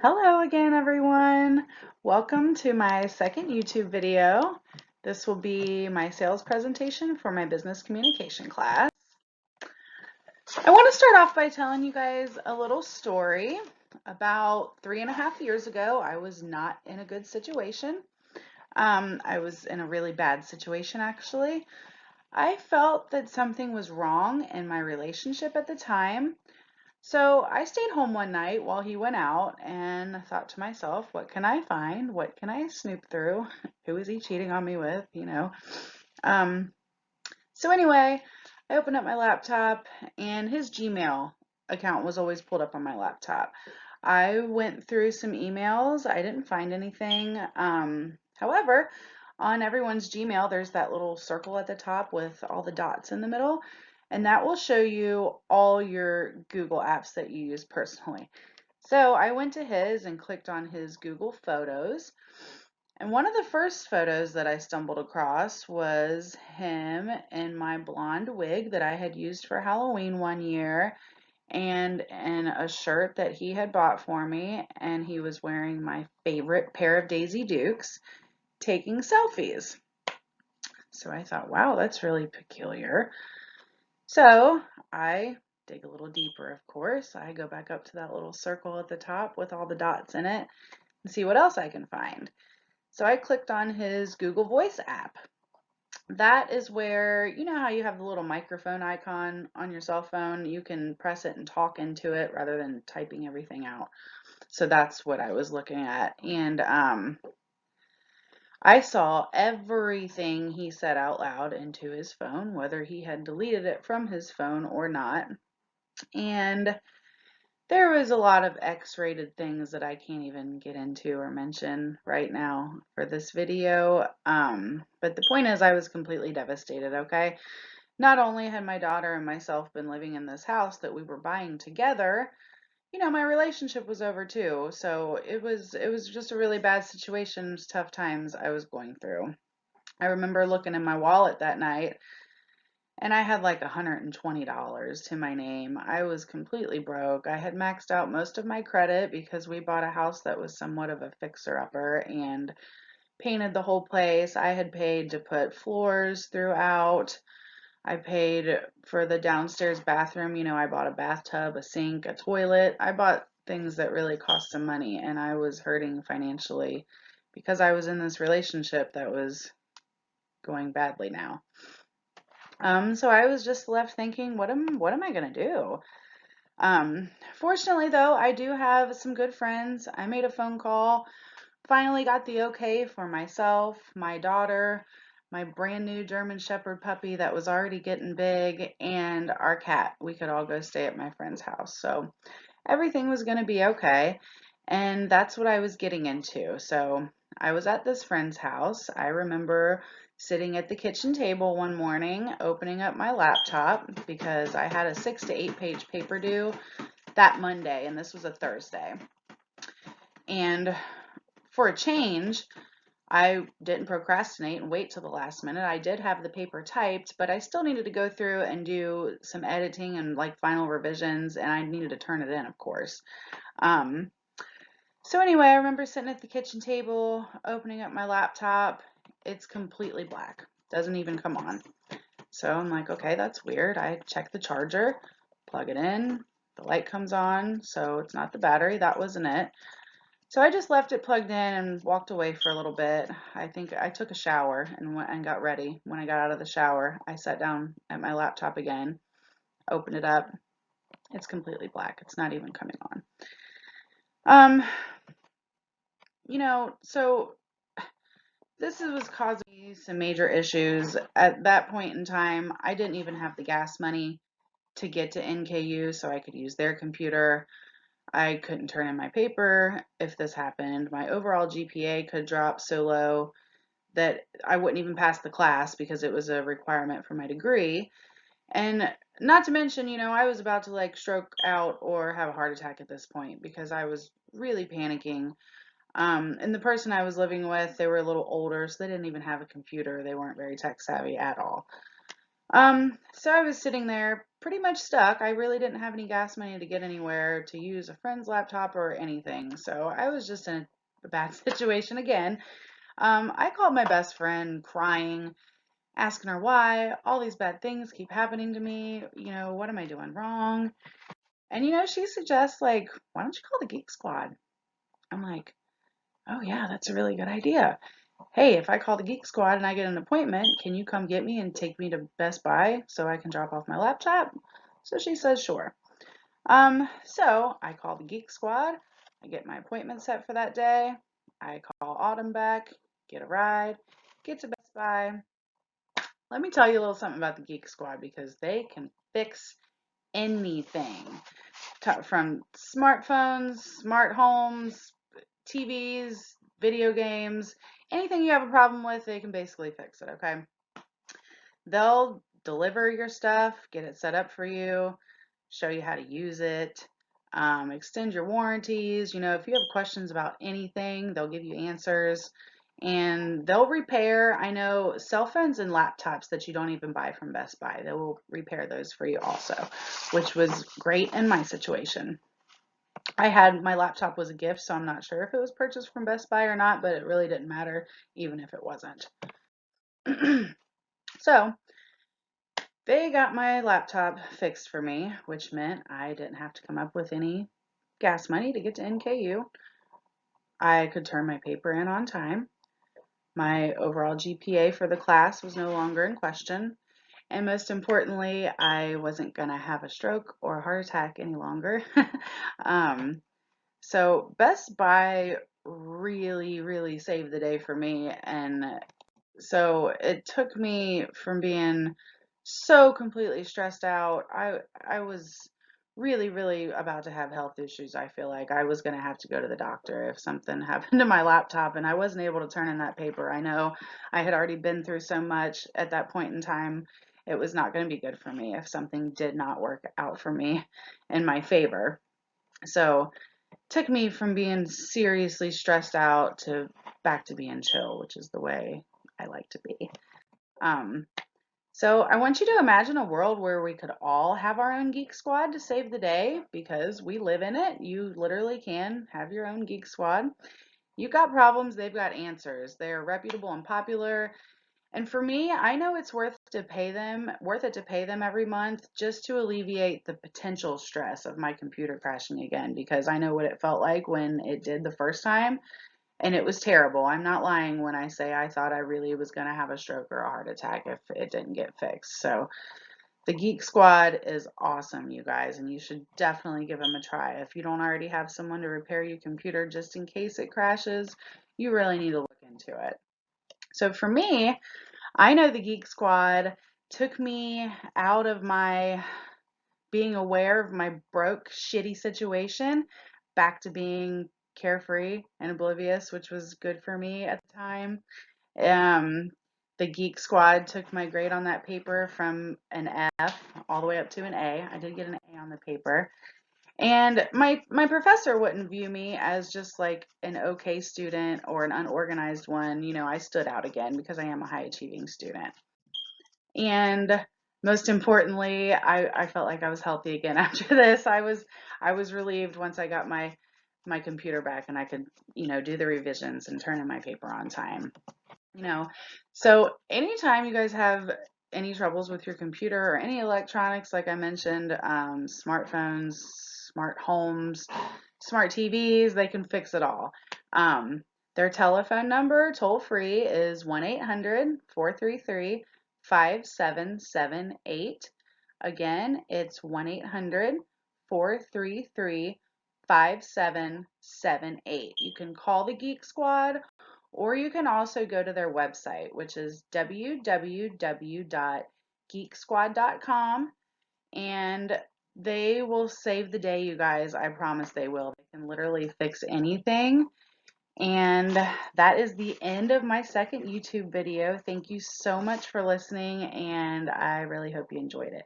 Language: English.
Hello again, everyone. Welcome to my second YouTube video. This will be my sales presentation for my business communication class. I want to start off by telling you guys a little story. About 3.5 years ago, I was not in a good situation. I was in a really bad situation, actually. I felt that something was wrong in my relationship at the time. So I stayed home one night while he went out and I thought to myself, what can I find? What can I snoop through? Who is he cheating on me with? Um, so anyway, I opened up my laptop and his Gmail account was always pulled up on my laptop. I went through some emails. I didn't find anything. However, on everyone's Gmail, there's that little circle at the top with all the dots in the middle, and that will show you all your Google apps that you use personally. So I went to his and clicked on his Google Photos. And one of the first photos that I stumbled across was him in my blonde wig that I had used for Halloween one year and in a shirt that he had bought for me, and he was wearing my favorite pair of Daisy Dukes taking selfies. So I thought, wow, that's really peculiar. So I dig a little deeper, of course. I go back up to that little circle at the top with all the dots in it and see what else I can find. So I clicked on his Google Voice app. That is where, you know how you have the little microphone icon on your cell phone? You can press it and talk into it rather than typing everything out. So that's what I was looking at. And I saw everything he said out loud into his phone, whether he had deleted it from his phone or not. And there was a lot of X-rated things that I can't even get into or mention right now for this video. But the point is I was completely devastated, okay? Not only had my daughter and myself been living in this house that we were buying together, my relationship was over too. So it was just a really bad situation, tough times I was going through. I remember looking in my wallet that night and I had like $120 to my name. I was completely broke. I had maxed out most of my credit because we bought a house that was somewhat of a fixer-upper and painted the whole place. I had paid to put floors throughout. I paid for the downstairs bathroom. I bought a bathtub, a sink, a toilet. I bought things that really cost some money, and I was hurting financially because I was in this relationship that was going badly now. So I was just left thinking, what am I gonna do? Fortunately though, I do have some good friends. I made a phone call, finally got the okay for myself, my daughter, my brand new German Shepherd puppy that was already getting big, and our cat. We could all go stay at my friend's house. So everything was gonna be okay. And that's what I was getting into. So I was at this friend's house. I remember sitting at the kitchen table one morning, opening up my laptop because I had a 6 to 8 page paper due that Monday, and this was a Thursday. And for a change, I didn't procrastinate and wait till the last minute. I did have the paper typed, but I still needed to go through and do some editing and like final revisions, and I needed to turn it in, of course. Um, so anyway, I remember sitting at the kitchen table, opening up my laptop. It's completely black. Doesn't even come on. So I'm like, okay, that's weird. I check the charger, plug it in, the light comes on, so it's not the battery. That wasn't it. So I just left it plugged in and walked away for a little bit. I think I took a shower and went and got ready. When I got out of the shower, I sat down at my laptop again, opened it up. It's completely black. It's not even coming on. Um, so this was causing me some major issues. At that point in time, I didn't even have the gas money to get to NKU so I could use their computer. I couldn't turn in my paper if this happened. My overall GPA could drop so low that I wouldn't even pass the class because it was a requirement for my degree. And not to mention, I was about to like stroke out or have a heart attack at this point because I was really panicking. And the person I was living with, they were a little older, so they didn't even have a computer. They weren't very tech savvy at all. So I was sitting there pretty much stuck. I really didn't have any gas money to get anywhere, to use a friend's laptop or anything. So I was just in a bad situation again. I called my best friend crying, asking her why all these bad things keep happening to me. What am I doing wrong? And she suggests, like, why don't you call the Geek Squad? I'm like, oh yeah, that's a really good idea. Hey, if I call the Geek Squad and I get an appointment, can you come get me and take me to Best Buy so I can drop off my laptop? So she says, sure. So I call the Geek Squad. I get my appointment set for that day. I call Autumn back, get a ride, get to Best Buy. Let me tell you a little something about the Geek Squad because they can fix anything from smartphones, smart homes, TVs, video games, anything you have a problem with, they can basically fix it, okay? They'll deliver your stuff, get it set up for you, show you how to use it, extend your warranties. If you have questions about anything, they'll give you answers, and they'll repair, I know, cell phones and laptops that you don't even buy from Best Buy. They will repair those for you also, which was great in my situation. My laptop was a gift, so I'm not sure if it was purchased from Best Buy or not, but it really didn't matter, even if it wasn't. So they got my laptop fixed for me, which meant I didn't have to come up with any gas money to get to NKU. I could turn my paper in on time. My overall GPA for the class was no longer in question. And most importantly, I wasn't going to have a stroke or a heart attack any longer. So Best Buy really, really saved the day for me. And so it took me from being so completely stressed out. I was really, really about to have health issues. I feel like I was going to have to go to the doctor if something happened to my laptop and I wasn't able to turn in that paper. I know I had already been through so much at that point in time. It was not going to be good for me if something did not work out for me in my favor. So took me from being seriously stressed out to back to being chill, which is the way I like to be. Um, so I want you to imagine a world where we could all have our own Geek Squad to save the day because we live in it. You literally can have your own Geek Squad. You've got problems, they've got answers. They're reputable and popular. And for me, I know it's worth it to pay them every month just to alleviate the potential stress of my computer crashing again because I know what it felt like when it did the first time and it was terrible. I'm not lying when I say I thought I really was going to have a stroke or a heart attack if it didn't get fixed. So the Geek Squad is awesome, you guys, and you should definitely give them a try. If you don't already have someone to repair your computer just in case it crashes, you really need to look into it. So for me, I know the Geek Squad took me out of my being aware of my broke, shitty situation back to being carefree and oblivious, which was good for me at the time. Um, the Geek Squad took my grade on that paper from an F all the way up to an A. I did get an A on the paper. And my professor wouldn't view me as just like an okay student or an unorganized one. I stood out again because I am a high achieving student. And most importantly, I felt like I was healthy again after this. I was relieved once I got my computer back and I could, do the revisions and turn in my paper on time. You know, so anytime you guys have any troubles with your computer or any electronics, like I mentioned, smartphones, smart homes, smart TVs, they can fix it all. Their telephone number, toll free, is 1-800-433-5778. Again, it's 1-800-433-5778. You can call the Geek Squad, or you can also go to their website, which is www.geeksquad.com, and they will save the day, you guys. I promise they will. They can literally fix anything. And that is the end of my second YouTube video. Thank you so much for listening, and I really hope you enjoyed it.